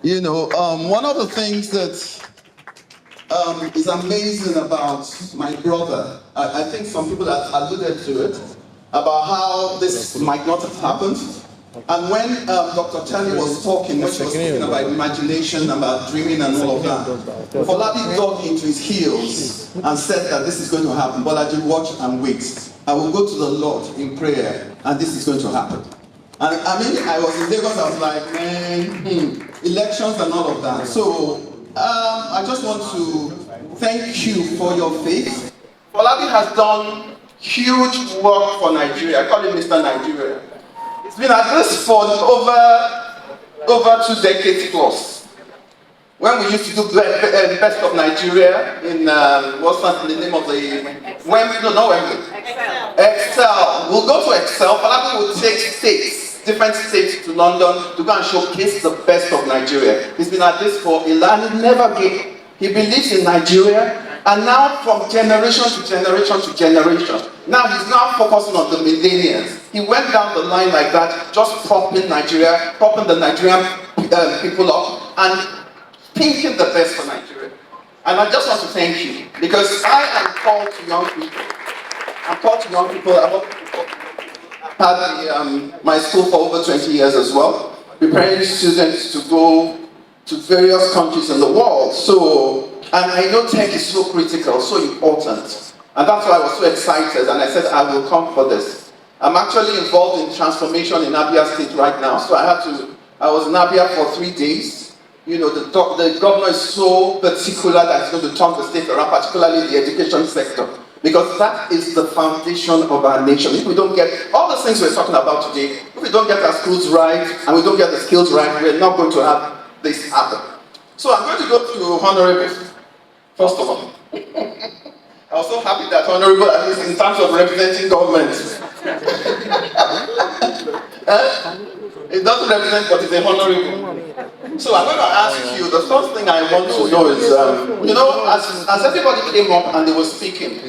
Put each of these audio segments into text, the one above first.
One of the things that is amazing about my brother, I think some people have alluded to it, about how this might not have happened. And when Dr. Tani was talking, when she was speaking about imagination, about dreaming and all of that, Folabi dug into his heels and said that this is going to happen. Bolaji, watch and wait. I will go to the Lord in prayer and this is going to happen. And I was in Lagos, I was like, man, elections and all of that. So I just want to thank you for your faith. Folabi has done huge work for Nigeria. I call him Mr. Nigeria. It's been at this for over 2 decades plus. When we used to do Best of Nigeria in, what's that, the name of the, Wembley, no, not Wembley. Excel. We'll go to Excel, Folabi will take different states to London to go and showcase the best of Nigeria. He's been at this for a long, he never gave. He believes in Nigeria, and now from generation to generation to generation. Now he's now focusing on the millennials. He went down the line like that, just propping Nigeria, propping the Nigerian people up, and thinking the best for Nigeria. And I just want to thank you, because I am called to young people. I'm called to young people. I've had my school for over 20 years as well, preparing students to go to various countries in the world. So, and I know tech is so critical, so important. And that's why I was so excited, and I said I will come for this. I'm actually involved in transformation in Abia State right now, so I was in Abia for 3 days. The governor is so particular that he's going to turn the state around, particularly the education sector. Because that is the foundation of our nation. If we don't get all the things we're talking about today, if we don't get our schools right, and we don't get the skills right, we're not going to have this happen. So I'm going to go to Honorable, first of all. I was so happy that Honorable, at least in terms of representing government. It doesn't represent, but it's a honorable. So I'm going to ask you, the first thing I want to know is, as everybody came up and they were speaking,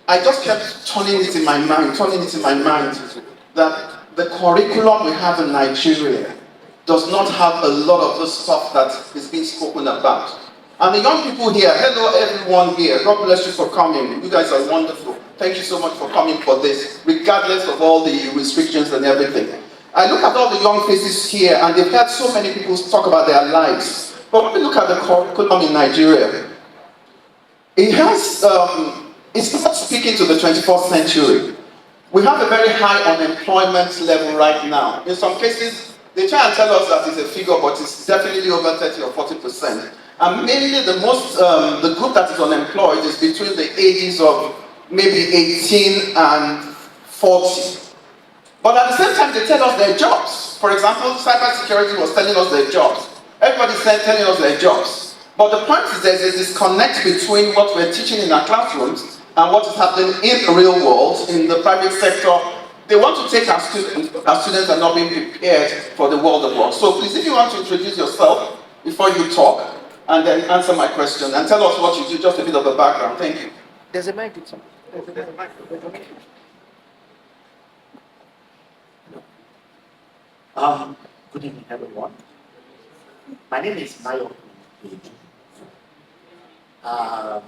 I just kept turning it in my mind, that the curriculum we have in Nigeria does not have a lot of the stuff that is being spoken about. And the young people here, hello everyone here, God bless you for coming. You guys are wonderful. Thank you so much for coming for this, regardless of all the restrictions and everything. I look at all the young faces here, and they've had so many people talk about their lives. But when we look at the curriculum in Nigeria, it's not speaking to the 21st century. We have a very high unemployment level right now. In some cases, they try and tell us that it's a figure, but it's definitely over 30 or 40%. And mainly the group that is unemployed is between the ages of maybe 18 and 40. But at the same time, they tell us their jobs. For example, cybersecurity was telling us their jobs. Everybody's telling us their jobs. But the point is there's a disconnect between what we're teaching in our classrooms and what is happening in the real world, in the private sector. They want to take our students are not being prepared for the world of work. So please, if you want to introduce yourself before you talk, and then answer my question, and tell us what you do, just a bit of a background. Thank you. There's a mic. Good evening, everyone. My name is Mayokun Edu. I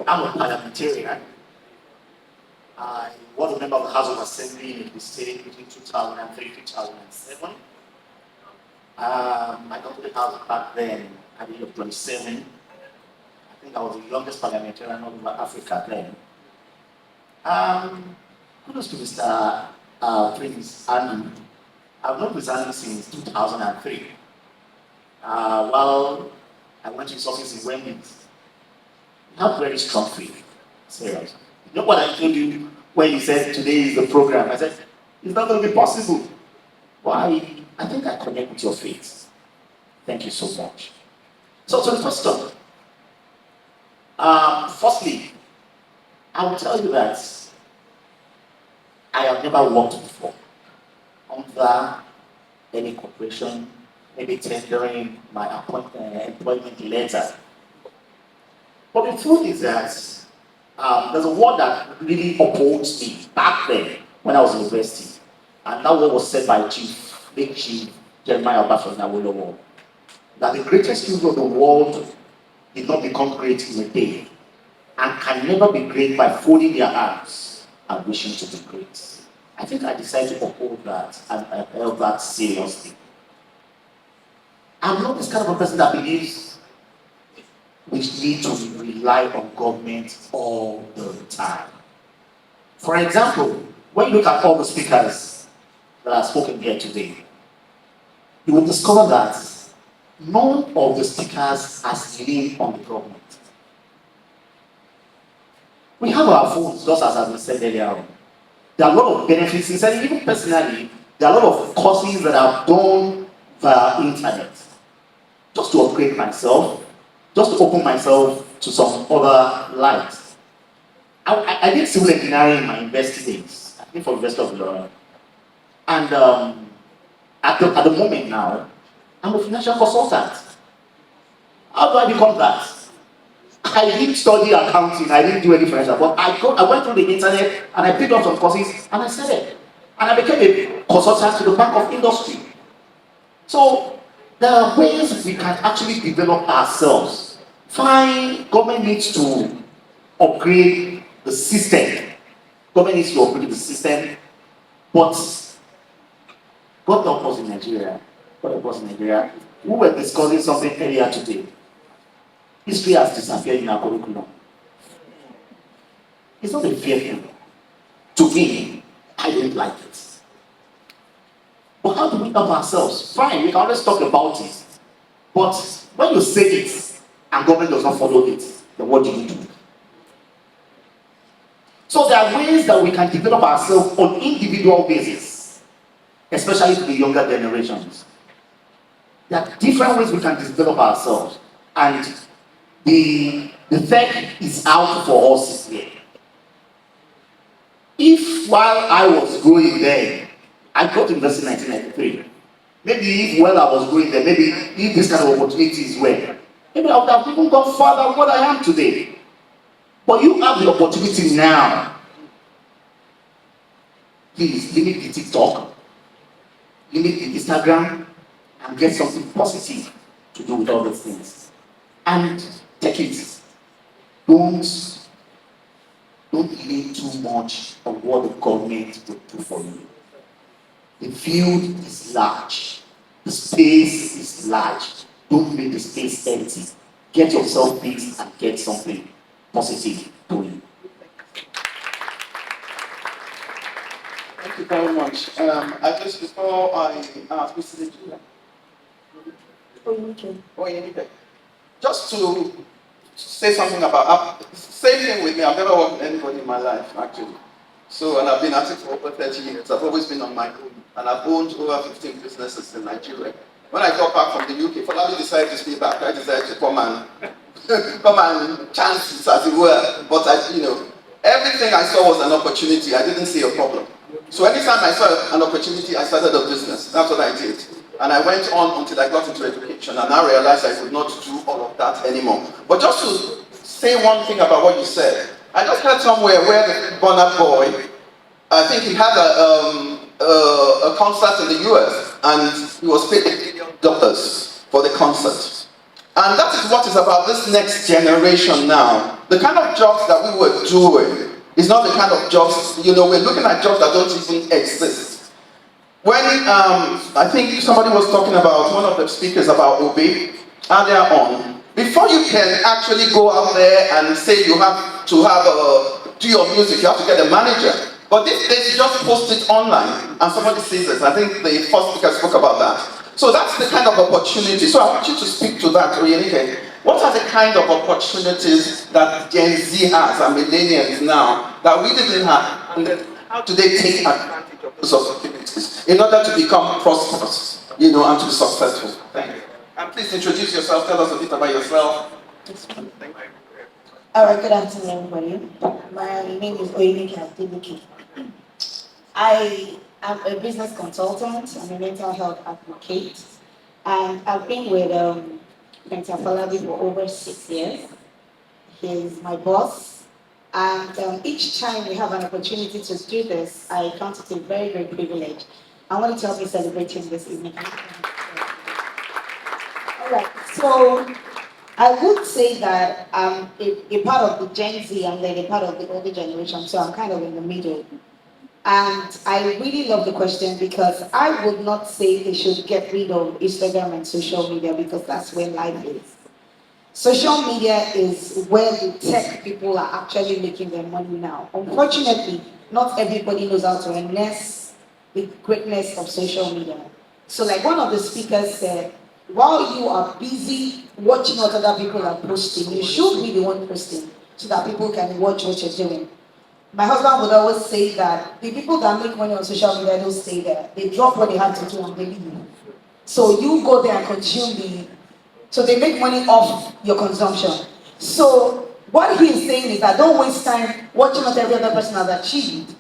am a parliamentarian. I was a member of the House of Assembly in the state between 2003 and 2007. I got to the House back then at the age of 27. I think I was the youngest parliamentarian all over Africa then. Kudos to Mr. Prince Andrew. I've known Mr. Andrew since 2003. While I went to his office in Wembley, he had very strong faith. Serious. You know what I told you when he said today is the program? I said, it's not going to be possible. Why? I think I connect with your faith. Thank you so much. So the first stop. Firstly, I will tell you that I have never worked before under any corporation, maybe tendering my employment letter. But the truth is that there's a word that really upholds me back then when I was in university. And that word was said by late Chief Jeremiah Obafemi, that the greatest people of the world did not become great in a day and can never be great by folding their arms and wishing to be great. I think I decided to uphold that and I held that seriously. I'm not this kind of a person that believes we need to rely on government all the time. For example, when you look at all the speakers that are spoken here today, you will discover that none of the speakers has leaned on the government. We have our phones, just as I said earlier on. There are a lot of benefits inside, even personally, there are a lot of courses that I've done via internet. Just to upgrade myself, just to open myself to some other light. I did civil engineering in my university days, I think for University of Ilorin. And at the moment now, I'm a financial consultant. How do I become that? I didn't study accounting, I didn't do any financial, but I went through the internet and I picked up some courses and I said it. And I became a consultant to the Bank of Industry. So there are ways we can actually develop ourselves. Fine, government needs to upgrade the system. Government needs to upgrade the system, but God help us in Nigeria. God help us in Nigeria. We were discussing something earlier today. History has disappeared in our curriculum. It's not a fair thing. To me, I don't like it. But how do we help ourselves? Fine, we can always talk about it. But when you say it and government does not follow it, then what do you do? So there are ways that we can develop ourselves on individual basis, especially to the younger generations. There are different ways we can develop ourselves. And the tech is out for us here. If while I was growing there, I got to university in 1993. Maybe if while I was growing there, maybe if this kind of opportunities were, maybe I would have even gone further than what I am today. But you have the opportunity now. Please limit the TikTok, limit the Instagram, and get something positive to do with all those things. And take it. Don't lean too much on what the government will do for you. The field is large. The space is large. Don't make the space empty. Get yourself busy and get something positive doing. Thank you very much. I just before I ask Mr. Oyenike, just to say something about same thing with me. I've never worked with anybody in my life actually. So, and I've been at it for over 30 years. I've always been on my own, and I've owned over 15 businesses in Nigeria. When I got back from the UK, Falabi decided to stay back. I decided to come and chance it, as it were. But everything I saw was an opportunity. I didn't see a problem. So anytime I saw an opportunity, I started a business. That's what I did. And I went on until I got into education, and I realized I could not do all of that anymore. But just to say one thing about what you said, I just heard somewhere where the Bonner boy, I think he had a concert in the US, and he was paid $1 million for the concert. And that is what is about this next generation now. The kind of jobs that we were doing is not the kind of jobs, we're looking at jobs that don't even exist. When, I think somebody was talking about, one of the speakers about Obi earlier on, before you can actually go out there and say you have to do your music, you have to get a manager. But these days you just post it online and somebody sees it. I think the first speaker spoke about that. So that's the kind of opportunity. So I want you to speak to that, Oyenike. What are the kind of opportunities that Gen Z has and millennials now that we didn't have? And then how do they take advantage of those opportunities in order to become prosperous, and to be successful? Thank you. And please introduce yourself. Tell us a bit about yourself. Thank you. All right, good afternoon, everybody. My name is Oyenike Adeleke. I am a business consultant. I'm a mental health advocate. And I've been with Dr. Abolaji for over 6 years. He's my boss. And each time we have an opportunity to do this, I count it a very, very privilege. I want to help me celebrate him this evening. Alright, so I would say that I'm a part of the Gen Z and then a part of the older generation, so I'm kind of in the middle. And I really love the question because I would not say they should get rid of Instagram and social media because that's where life is. Social media is where the tech people are actually making their money now. Unfortunately, not everybody knows how to harness the greatness of social media. So like one of the speakers said, while you are busy watching what other people are posting, you should be the one posting so that people can watch what you're doing. My husband would always say that the people that make money on social media don't stay there. They drop what they have to do and they leave. So you go there and consume so they make money off your consumption. So what he's saying is that don't waste time watching what every other person has achieved.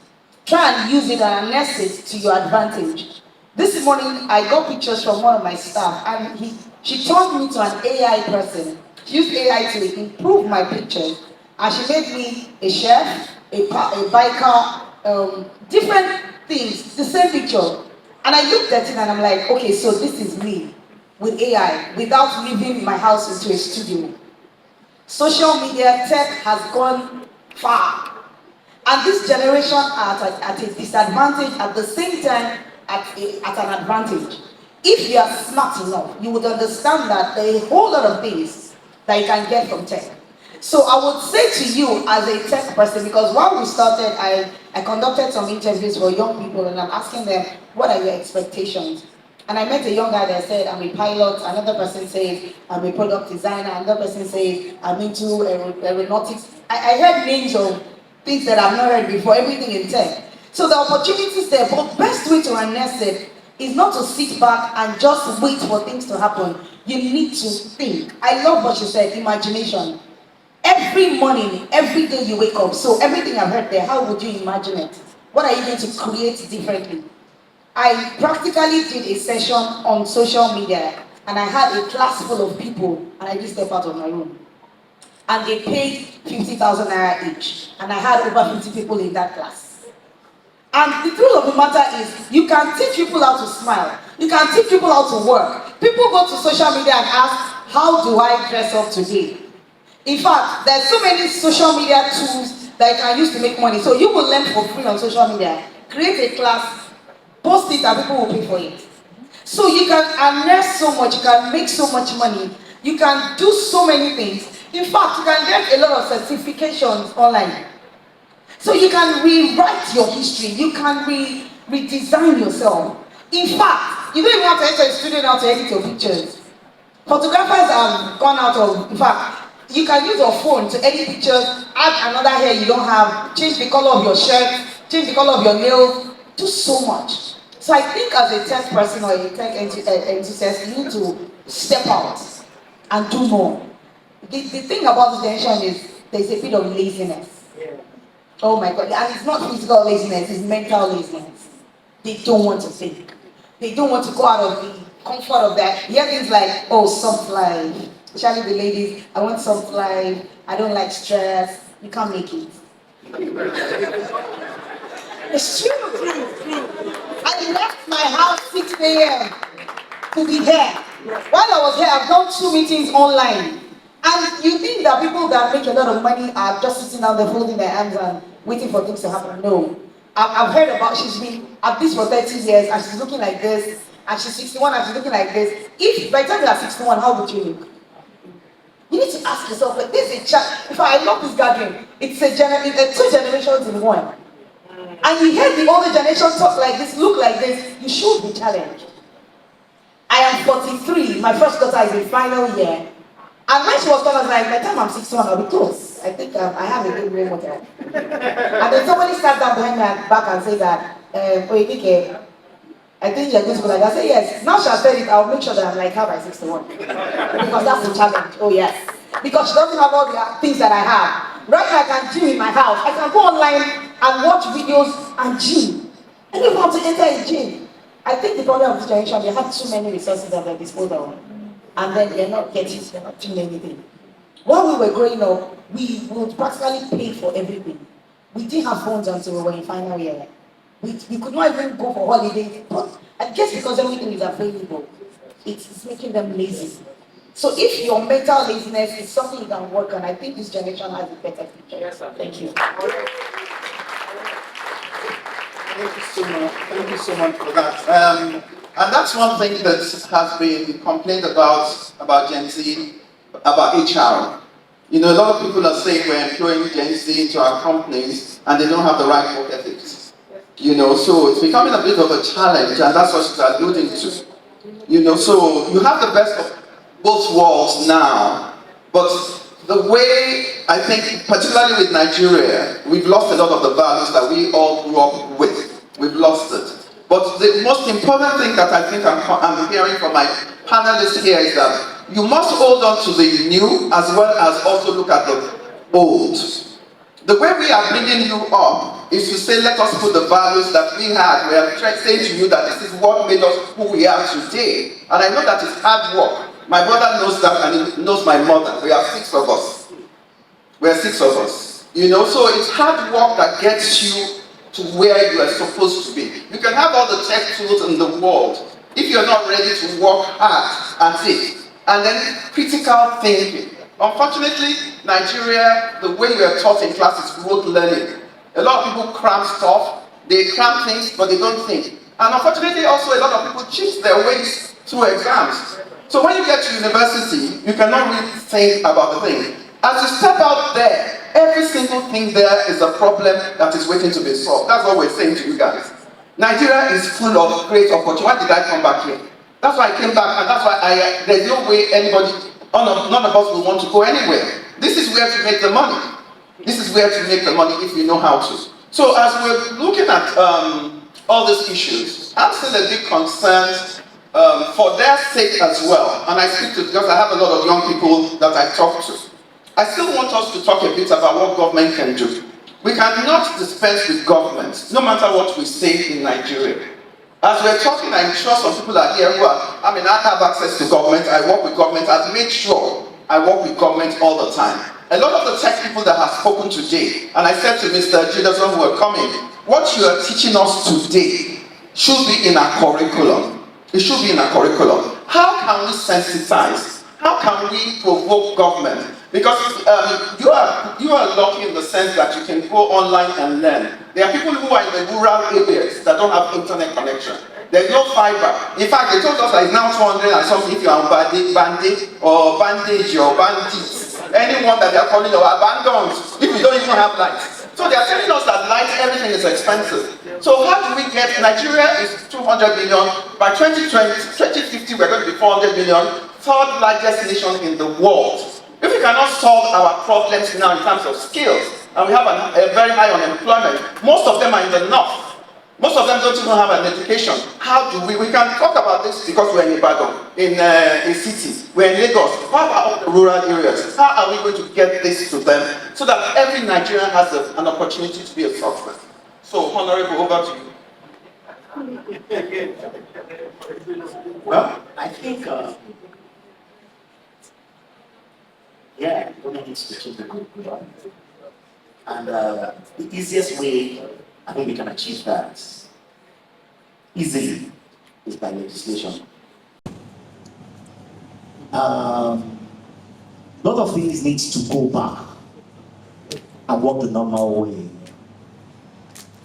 Try and use it and harness it to your advantage. This morning I got pictures from one of my staff and she turned me to an AI person. She used AI to improve my pictures and she made me a chef, a biker, different things, the same picture. And I looked at it and I'm like, okay, so this is me with AI without leaving my house into a studio. Social media tech has gone far. And this generation are at a disadvantage at the same time at an advantage. If you are smart enough, you would understand that there are a whole lot of things that you can get from tech. So I would say to you as a tech person, because while we started, I conducted some interviews for young people and I'm asking them, what are your expectations? And I met a young guy that said, I'm a pilot. Another person says, I'm a product designer. Another person says, I'm into aeronautics. I heard names of things that I've not heard before, everything in tech. So the opportunities there, but best way to harness it is not to sit back and just wait for things to happen. You need to think. I love what you said, imagination. Every morning, every day you wake up, so everything I've heard there, how would you imagine it? What are you going to create differently? I practically did a session on social media and I had a class full of people and I just stepped out of my room. And they paid 50,000 naira each. And I had over 50 people in that class. And the truth of the matter is, you can teach people how to smile. You can teach people how to work. People go to social media and ask, how do I dress up today? In fact, there's so many social media tools that you can use to make money. So you will learn for free on social media. Create a class, post it and people will pay for it. So you can harness so much, you can make so much money, you can do so many things. In fact, you can get a lot of certifications online. So you can rewrite your history, you can redesign yourself. In fact, you don't even have to enter a studio now to edit your pictures. Photographers have gone out of, in fact, you can use your phone to edit pictures, add another hair you don't have, change the color of your shirt, change the color of your nails, do so much. So I think as a tech person or a tech enthusiast, you need to step out and do more. The thing about this generation is there's a bit of laziness. Oh my God, and it's not physical laziness, it's mental laziness. They don't want to think. They don't want to go out of the comfort of that. You hear things like, oh, soft life. Especially the ladies, I want soft life, I don't like stress. You can't make it. It's true. I left my house 6 a.m. to be here. While I was here, I've done 2 meetings online. And you think that people that make a lot of money are just sitting down there folding their hands and waiting for things to happen? No. I've heard about, she's been at this for 30 years and she's looking like this, and she's 61 and she's looking like this. If by the time you are 61, how would you look? You need to ask yourself, like, this is a child. In fact, I love this gathering. It's 2 generations in one. And you hear the older generation talk like this, look like this, you should be challenged. I am 43, my first daughter is in final year. And when she was born, I was like, by the time I'm 61, I'll be close. I think I have a good role model. And then somebody sat down behind my back and said that, Oyenike, I think you're going to go like that. I say yes. Now she has said it, I'll make sure that I'm like her by 61. Because that's the challenge. Oh yes. Because she doesn't have all the things that I have. Right now I can gym in my house. I can go online and watch videos and gym. I don't want to enter a gym. I think the problem of this generation, they have too many resources at their disposal. And then they're not doing anything. While we were growing up, we would practically pay for everything. We didn't have phones until we were in final year. We could not even go for holidays. But I guess because everything is available, it's making them lazy. So if your mental laziness is something you can work on, I think this generation has a better future. Yes, sir. Thank you. Thank you so much. Thank you so much for that. And that's one thing that has been complained about Gen Z, about HR. You know, a lot of people are saying we're employing Gen Z into our companies and they don't have the right work ethics. You know, so it's becoming a bit of a challenge, and that's what she's alluding to. You know, so you have the best of both worlds now, but the way, I think, particularly with Nigeria, we've lost a lot of the values that we all grew up with. We've lost it. But the most important thing that I think I'm hearing from my panelists here is that you must hold on to the new as well as also look at the old. The way we are bringing you up is to say, let us put the values that we had. We are saying to you that this is what made us who we are today. And I know that it's hard work. My brother knows that, and he knows my mother. We are 6 of us. We are 6 of us. You know, so it's hard work that gets you to where you are supposed to be. You can have all the tech tools in the world. If you're not ready to work hard at it, and then critical thinking. Unfortunately, Nigeria, the way we are taught in class is rote learning. A lot of people cram stuff, they cram things, but they don't think. And unfortunately, also a lot of people cheat their ways through exams. So when you get to university, you cannot really think about the thing. As you step out there, every single thing there is a problem that is waiting to be solved. That's what we're saying to you guys. Nigeria is full of great opportunities. Why did I come back here? That's why I came back, and that's why there's no way anybody, none of us will want to go anywhere. This is where to make the money. This is where to make the money if you know how to. So as we're looking at all these issues, I'm still a bit concerned for their sake as well. And I speak to, because I have a lot of young people that I talk to. I still want us to talk a bit about what government can do. We cannot dispense with government, no matter what we say in Nigeria. As we're talking, I'm sure some people are here who are, I have access to government, I work with government, I've made sure I work with government all the time. A lot of the tech people that have spoken today, and I said to Mr. Jidison who were coming, what you are teaching us today should be in our curriculum. It should be in our curriculum. How can we sensitize? How can we provoke government? Because you are lucky in the sense that you can go online and learn. There are people who are in the rural areas that don't have internet connection. There's no fiber. In fact, they told us that it's now 200 and something if you're on bandage or bandits. Anyone that they are calling or abandoned if you don't even have light. So they are telling us that light, everything is expensive. So how do we get, Nigeria is 200 billion, by 2050 we're going to be 400 billion, third largest nation in the world. If we cannot solve our problems now in terms of skills, and we have a very high unemployment, most of them are in the north. Most of them don't even have an education. How do we can talk about this because we're in Ibadan, in a city, we're in Lagos. What about all the rural areas? How are we going to get this to them so that every Nigerian has an opportunity to be a success? So, Honorable, over to you. Well, I think, government needs to change the curriculum. And the easiest way I think we can achieve that easily is by legislation. A lot of things need to go back and work the normal way.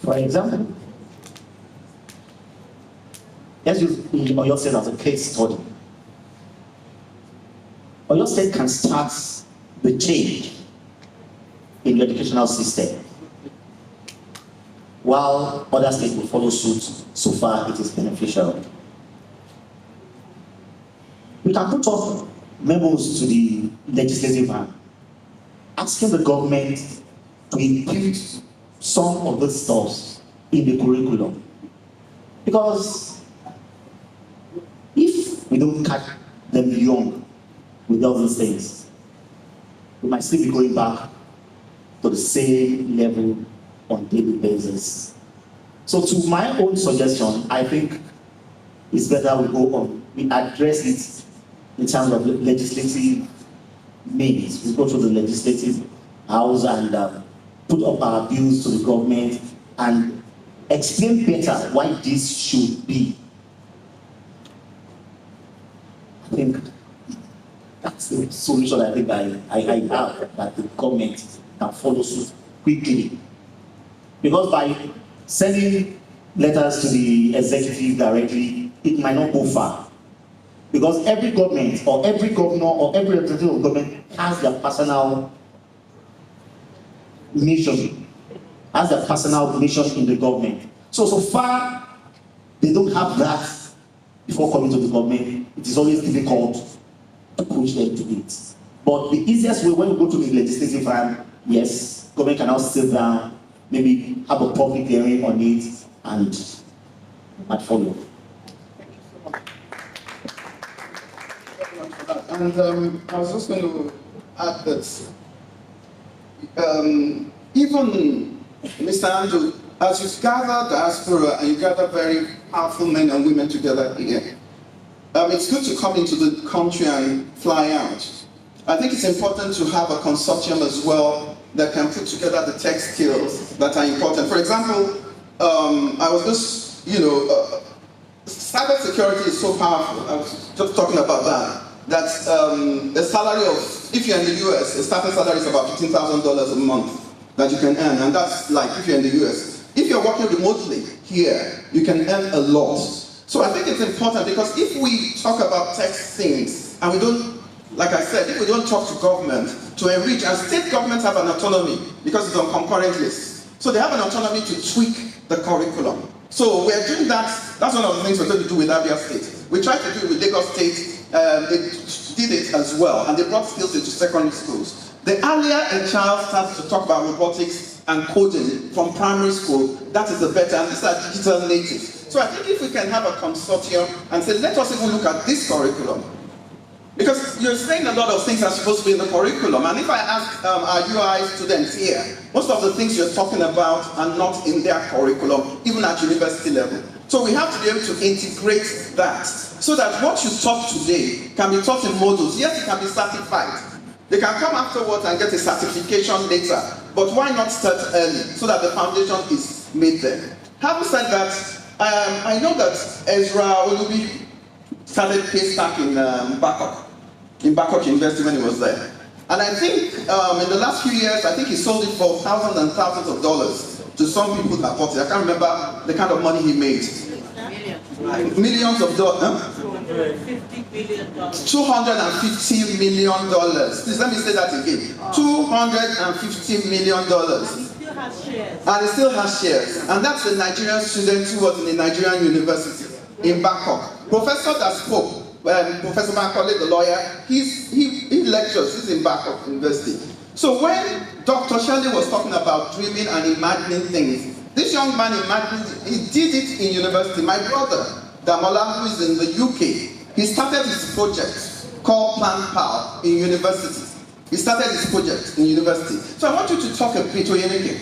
For example, let's use Oyo State as a case study. Oyo State can start the change in the educational system, while other states will follow suit. So far, it is beneficial. We can put up memos to the legislative arm, asking the government to include some of the stuff in the curriculum. Because if we don't catch them young with all these things, we might still be going back to the same level on a daily basis. So to my own suggestion, I think it's better we go on. We address it in terms of legislative means. We go to the legislative house and put up our bills to the government and explain better why this should be. I think the solution I think I have that the government can follow suit quickly. Because by sending letters to the executive directly, it might not go far. Because every government or every governor or every representative of government has their personal mission, in the government. So far, they don't have that before coming to the government. It is always difficult to push them to it. But the easiest way, when you go to the legislative arm, yes, government can now sit down, maybe have a public hearing on it, and follow. And I was just going to add that even Mr. Andrew, as you gather diaspora and you gather very powerful men and women together here, it's good to come into the country and fly out. I think it's important to have a consortium as well that can put together the tech skills that are important. For example, I was just, cyber security is so powerful. I was just talking about that. That the salary of, if you're in the US, the starting salary is about $15,000 a month that you can earn, and that's like if you're in the US. If you're working remotely here, you can earn a lot. So I think it's important because if we talk about tech things and we don't, like I said, if we don't talk to government to enrich, and state governments have an autonomy because it's on concurrent lists. So they have an autonomy to tweak the curriculum. So we're doing that. That's one of the things we're going to do with Abia State. We tried to do it with Lagos State. They did it as well, and they brought skills into secondary schools. The earlier a child starts to talk about robotics and coding from primary school, that is the better, and these are digital natives. So I think if we can have a consortium and say, let us even look at this curriculum. Because you're saying a lot of things are supposed to be in the curriculum, and if I ask our UI students here, most of the things you're talking about are not in their curriculum, even at university level. So we have to be able to integrate that, so that what you taught today can be taught in modules. Yes, it can be certified. They can come afterwards and get a certification later, but why not start early, so that the foundation is made there? Having said that, I know that Ezra Olubi started Paystack in Bangkok University when he was there. And I think in the last few years, I think he sold it for thousands and thousands of dollars to some people that bought it. I can't remember the kind of money he made. Millions of dollars. $250 million. Please let me say that again. $250 million. And it still has shares. And that's a Nigerian student who was in a Nigerian university in Bangkok. Professor that spoke, Professor Bankole, the lawyer, he lectures, he's in Bangkok University. So when Dr. Shelley was talking about dreaming and imagining things, this young man imagined, he did it in university. My brother, Damola, who is in the UK, he started his project called Plan Pal in university. He started his project in university. So I want you to talk a bit, Oyenike,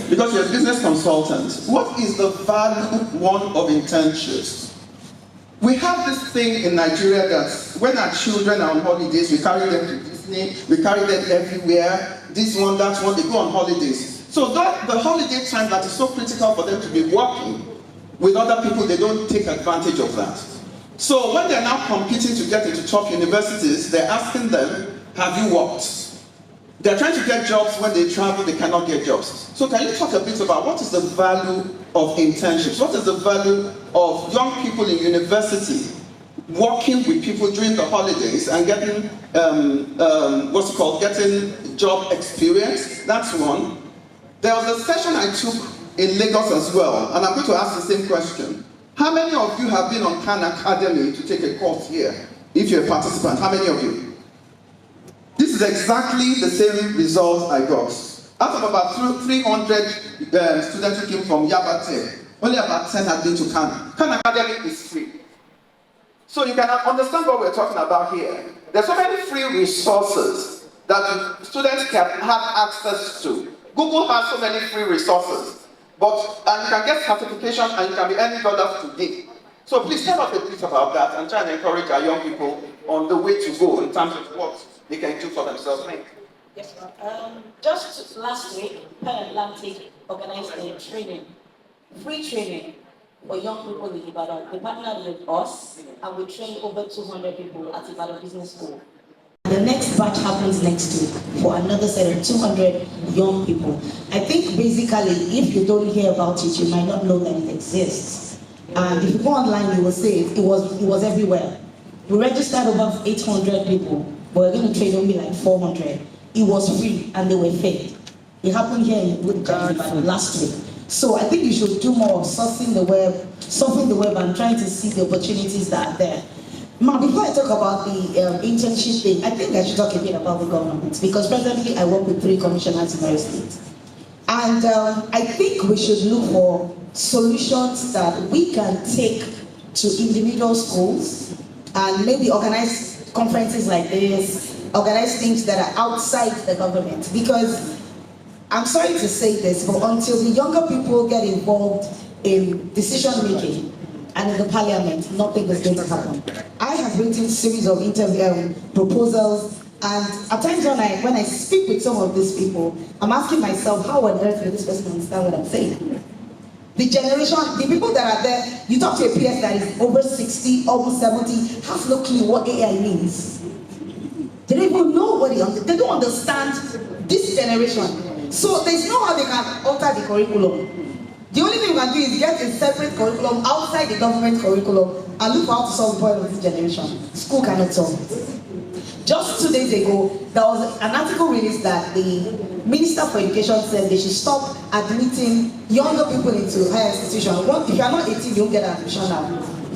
because you're a business consultant. What is the value, one, of internships? We have this thing in Nigeria that when our children are on holidays, we carry them to Disney, we carry them everywhere, this one, that one, they go on holidays. So that the holiday time that is so critical for them to be working with other people, they don't take advantage of that. So when they're now competing to get into top universities, they're asking them, have you worked? They're trying to get jobs. When they travel, they cannot get jobs. So can you talk a bit about what is the value of internships? What is the value of young people in university working with people during the holidays and getting, getting job experience? That's one. There was a session I took in Lagos as well, and I'm going to ask the same question. How many of you have been on Khan Academy to take a course here? If you're a participant, how many of you? This is exactly the same result I got. Out of about 300 students who came from Yabate, only about 10 had been to Khan. Khan Academy is free. So you can understand what we're talking about here. There's so many free resources that students can have access to. Google has so many free resources, and you can get certification and you can be earning dollars today. So please tell us a bit about that and try and encourage our young people on the way to go in terms of what they can do for themselves. Yes, ma'am. Just last week, Pan Atlantic organized a training, free training for young people in Ibadan. They partnered with us and we trained over 200 people at Ibadan Business School. The next batch happens next week for another set of 200 young people. I think basically, if you don't hear about it, you might not know that it exists. And if you go online, you will see it was everywhere. We registered over 800 people, but we're going to train only like 400. It was free and they were fed. It happened here in last week. So I think you should do more of surfing the web and trying to see the opportunities that are there. Now, before I talk about the internship thing, I think I should talk a bit about the government, because presently I work with 3 commissioners in my state. And I think we should look for solutions that we can take to individual schools and maybe organize conferences like this, organize things that are outside the government. Because I'm sorry to say this, but until the younger people get involved in decision making and in the parliament, nothing is going to happen. I have written a series of proposals, and at times when I speak with some of these people, I'm asking myself, how on earth will this person understand what I'm saying? The generation, the people that are there, you talk to a PS that is over 60, almost 70, has no clue what AI means. They don't even know what they don't understand this generation. So there's no how they can alter the curriculum. The only thing we can do is get a separate curriculum outside the government curriculum and look for how to solve the problem of this generation. School cannot solve it. Just 2 days ago, there was an article released that the Minister for Education said they should stop admitting younger people into higher institutions. If you are not 18, you won't get admission now.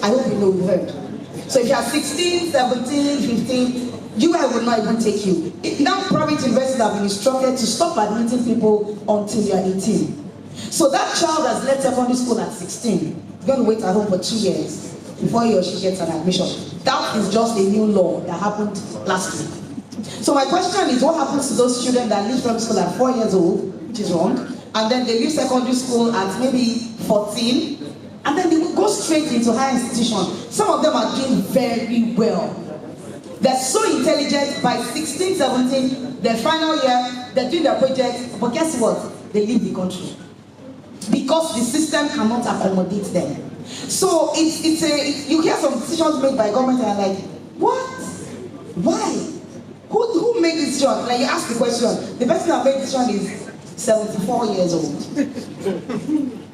I hope you know, you heard. So if you are 16, 17, 15, UI will not even take you. Now private universities have been instructed to stop admitting people until you are 18. So that child has left secondary school at 16. He's going to wait at home for 2 years before he or she gets an admission. That is just a new law that happened last week. So my question is, what happens to those children that leave primary school at 4 years old, which is wrong, and then they leave secondary school at maybe 14, and then they will go straight into higher institution? Some of them are doing very well. They're so intelligent. By 16, 17, their final year, they're doing their project, but guess what? They leave the country because the system cannot accommodate them. So you hear some decisions made by government and you're like, what? Why? Who made this decision? Like, you ask the question, the person that made this decision is 74 years old.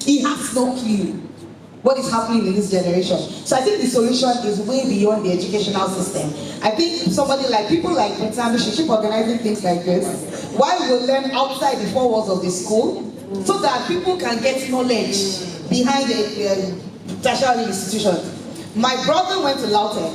He has no clue what is happening in this generation. So I think the solution is way beyond the educational system. I think people like Pretami should keep organizing things like this, while we learn outside the 4 walls of the school, so that people can get knowledge behind the tertiary institutions. My brother went to Lautech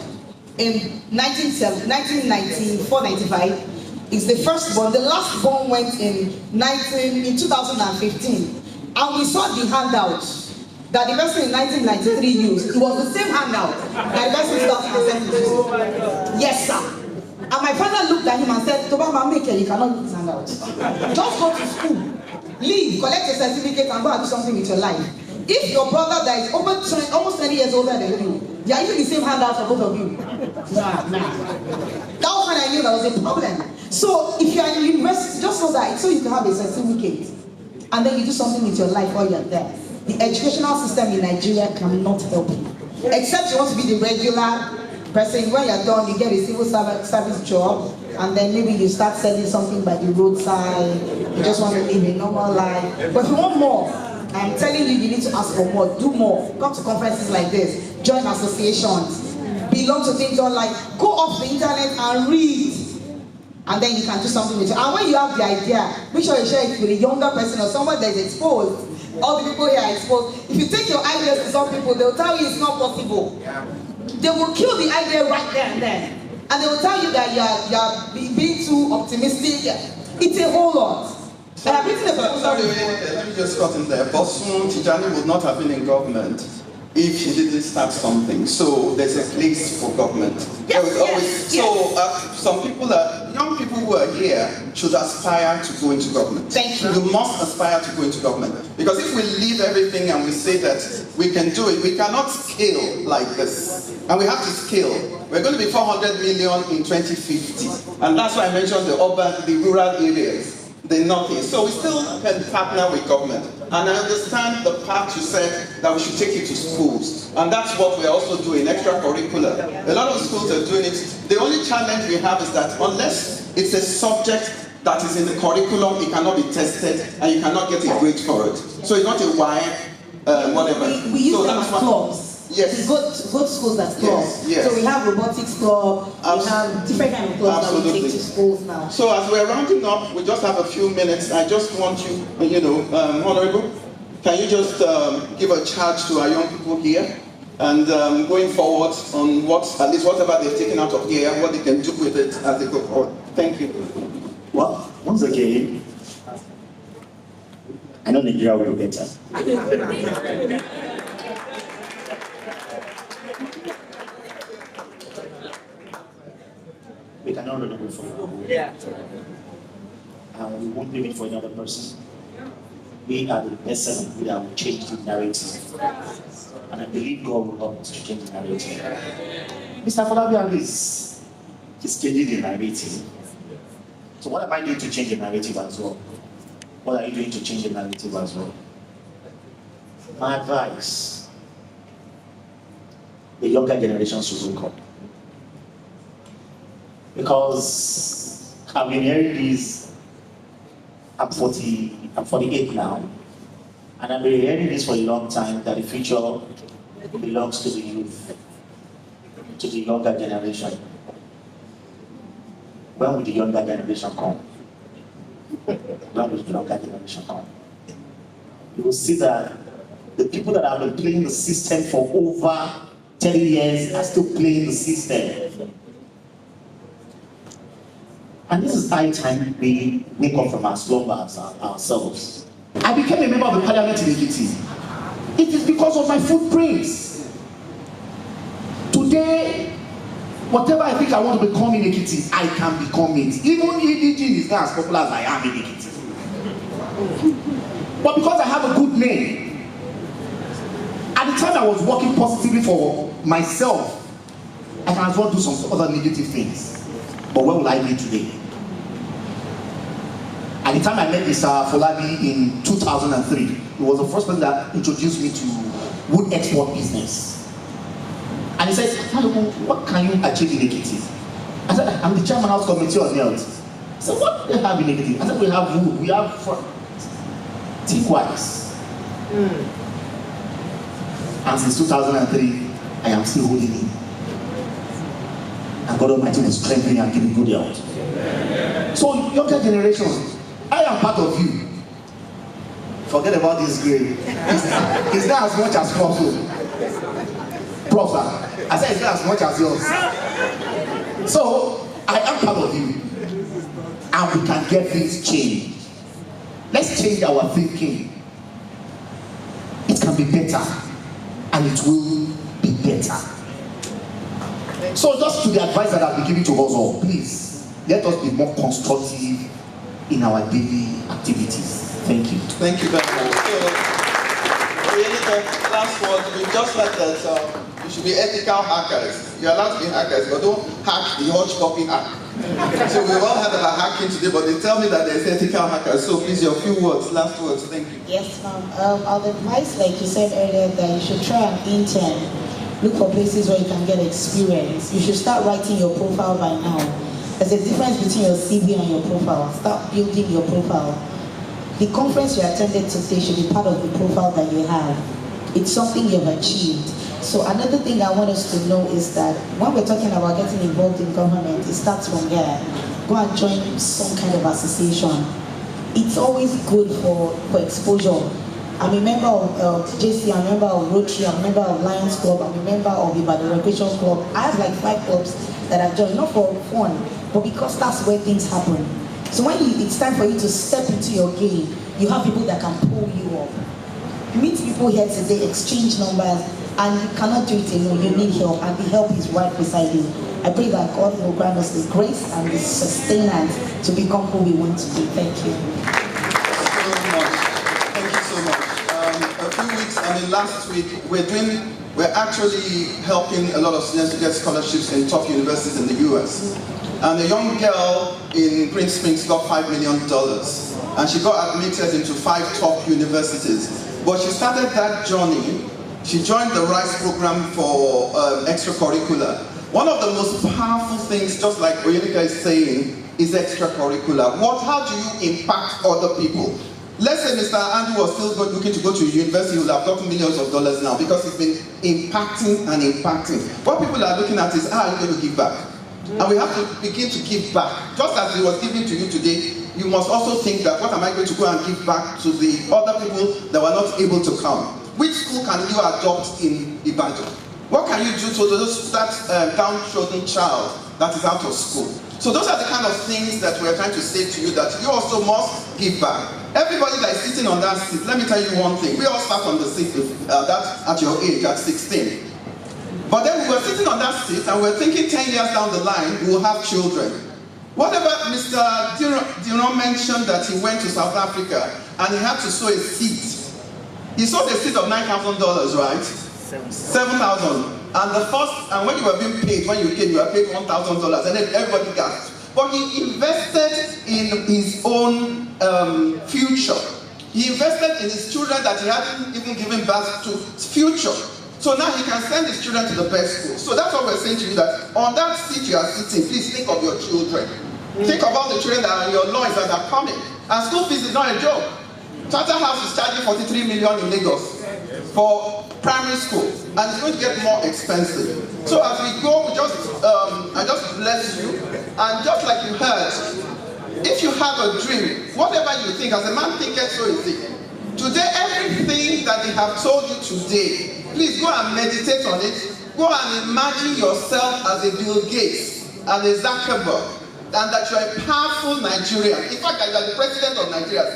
in 1994-95. He's the first born. The last born went in 2015. And we saw the handout that the person in 1993 used. It was the same handout that the person in 2007 used. Yes, sir. And my father looked at him and said, Tobama, make it, you cannot use this handout. Just go to school, leave, collect a certificate, and go and do something with your life. If your brother that is almost 20 years older than you, they are using the same handout for both of you. Nah. That was when I knew there was a problem. So if you are in university, just know that so you can have a certificate, and then you do something with your life while you're there. The educational system in Nigeria cannot help you. Except you want to be the regular person. When you're done, you get a civil service job, and then maybe you start selling something by the roadside. You just want to live a normal life. But if you want more, I'm telling you, you need to ask for more, do more. Come to conferences like this, join associations, belong to things online, go off the internet and read. And then you can do something with it. And when you have the idea, make sure you share it with a younger person or someone that is exposed. All the people here are exposed. If you take your ideas to some people, they'll tell you it's not possible. They will kill the idea right there and then. And they will tell you that you're being too optimistic. It's a whole lot. Sorry, let me just cut in there. Bosun Tijani would not have been in government if he didn't start something. So there's a place for government. Some people young people who are here should aspire to go into government. Thank you. You must aspire to go into government. Because if we leave everything and we say that we can do it, we cannot scale like this. And we have to scale. We're going to be 400 million in 2050. And that's why I mentioned the rural areas. The northeast. So we still can partner with government. And I understand the part you said that we should take it to schools. And that's what we're also doing, extracurricular. A lot of schools are doing it. The only challenge we have is that unless it's a subject that is in the curriculum, it cannot be tested, and you cannot get a grade for it. So it's not a whatever. We use so them as clubs. Yes. We go to schools as clubs. Yes. So we have robotics club, we have different kind of clubs that we take to schools now. So as we're rounding up, we just have a few minutes. I just want you, Honorable, can you just give a charge to our young people here? And going forward on at least whatever they've taken out of here, what they can do with it as they go forward. Thank you. Well, once again, I know Nigeria will be better. We cannot run away from it. Yeah. And we won't leave it for another person. We are the person that will change the narrative. And I believe God will help us to change the narrative. Mr. Falabi is changing the narrative. So what am I doing to change the narrative as well? What are you doing to change the narrative as well? My advice, the younger generation should wake up. Because I've been hearing this, I'm 48 now, and I've been hearing this for a long time, that the future belongs to the youth, to the younger generation. When will the younger generation come? When will the younger generation come? You will see that the people that have been playing the system for over 10 years are still playing the system. And this is high time we wake up from our slumbers ourselves. I became a member of the parliament in Ekiti. It is because of my footprints. Today, whatever I think I want to become in Ekiti, I can become it. Even EDG is not as popular as I am in Ekiti. But because I have a good name, at the time I was working positively for myself, I can as well do some other negative things. But where will I be today? At the time I met Mr. Falabi in 2003, he was the first person that introduced me to wood export business. And he said, what can you achieve in Ekiti? I said, I'm the chairman of the committee on health. He said, what do you have in Ekiti? I said, we have wood, we have thick-wise. And since 2003, I am still holding it. And God Almighty will strengthen and give me good health. So, younger generations, I am part of you. Forget about this grade. It's not as much as Prof. Prof. I said it's not as much as yours. So, I am part of you. And we can get things changed. Let's change our thinking. It can be better. And it will be better. So just to the advice that I'll be giving to us all, please, let us be more constructive in our daily activities. Thank you. Thank you very much. So, Oyenike, last word, we just like that you should be ethical hackers. You're allowed to be hackers, but don't hack the hot copy hack. So we've all heard about hacking today, but they tell me that there's ethical hackers. So please, your few words, last words. Thank you. Yes, ma'am. I'll advise, like you said earlier, that you should try and intern. Look for places where you can get experience. You should start writing your profile by now. There's a difference between your CV and your profile. Start building your profile. The conference you attended today should be part of the profile that you have. It's something you've achieved. So another thing I want us to know is that when we're talking about getting involved in government, it starts from there. Go and join some kind of association. It's always good for exposure. I'm a member of JC, I'm a member of Rotary, I'm a member of Lions Club, I'm a member of the Recreation Club. I have like 5 clubs that I've joined, not for fun, but because that's where things happen. So when it's time for you to step into your game, you have people that can pull you up. Meet people here today, exchange numbers, and you cannot do it alone. You need help, and the help is right beside you. I pray that God will grant us the grace and the sustenance to become who we want to be. Thank you. Thank you so much. A few weeks, last week, we're actually helping a lot of students to get scholarships in top universities in the US. And a young girl in Prince Springs got $5 million. And she got admitted into 5 top universities. But she started that journey. She joined the RISE program for extracurricular. One of the most powerful things, just like Oyenike is saying, is extracurricular. How do you impact other people? Let's say Mr. Andrew was still looking to go to university, he would have gotten millions of dollars now because he's been impacting and impacting. What people are looking at is, how are you going to give back? And we have to begin to give back. Just as he was giving to you today, you must also think that, what am I going to go and give back to the other people that were not able to come? Which school can you adopt in Ibadan? What can you do to that downtrodden child that is out of school? So those are the kind of things that we're trying to say to you, that you also must give back. Everybody that is sitting on that seat, let me tell you one thing. We all start on the seat that at your age, at 16. But then we were sitting on that seat and we were thinking 10 years down the line, we will have children. Whatever Mr. Diron mentioned, that he went to South Africa and he had to sow a seed. He sowed a seed of $9,000, right? 7,000. And when you were being paid, when you came, you were paid $1,000, and then everybody gasped. But he invested in his own future. He invested in his children that he hadn't even given birth to future. So now he can send his children to the best school. So that's what we're saying to you, that on that seat you are sitting, please think of your children. Think about the children that are in your loins that are coming. And school fees is not a joke. Charter House is charging 43 million in Lagos for primary school, and it's going to get more expensive. So as we go, I just bless you, and just like you heard, if you have a dream, whatever you think, as a man thinketh, so is he. Today, everything that they have told you today, please go and meditate on it. Go and imagine yourself as a Bill Gates, and a Zuckerberg, and that you are a powerful Nigerian. In fact, you are the president of Nigeria,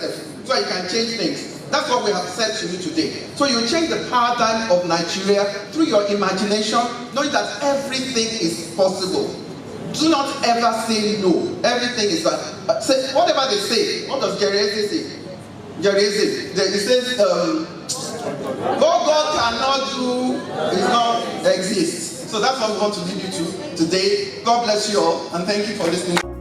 so you can change things. That's what we have said to you today. So you change the paradigm of Nigeria through your imagination, knowing that everything is possible. Do not ever say no. Everything is that. Say whatever they say. What does Jerry Eze say? Jerry Eze, he says, what God cannot do is not exist. So that's what we want to lead you to today. God bless you all, and thank you for listening.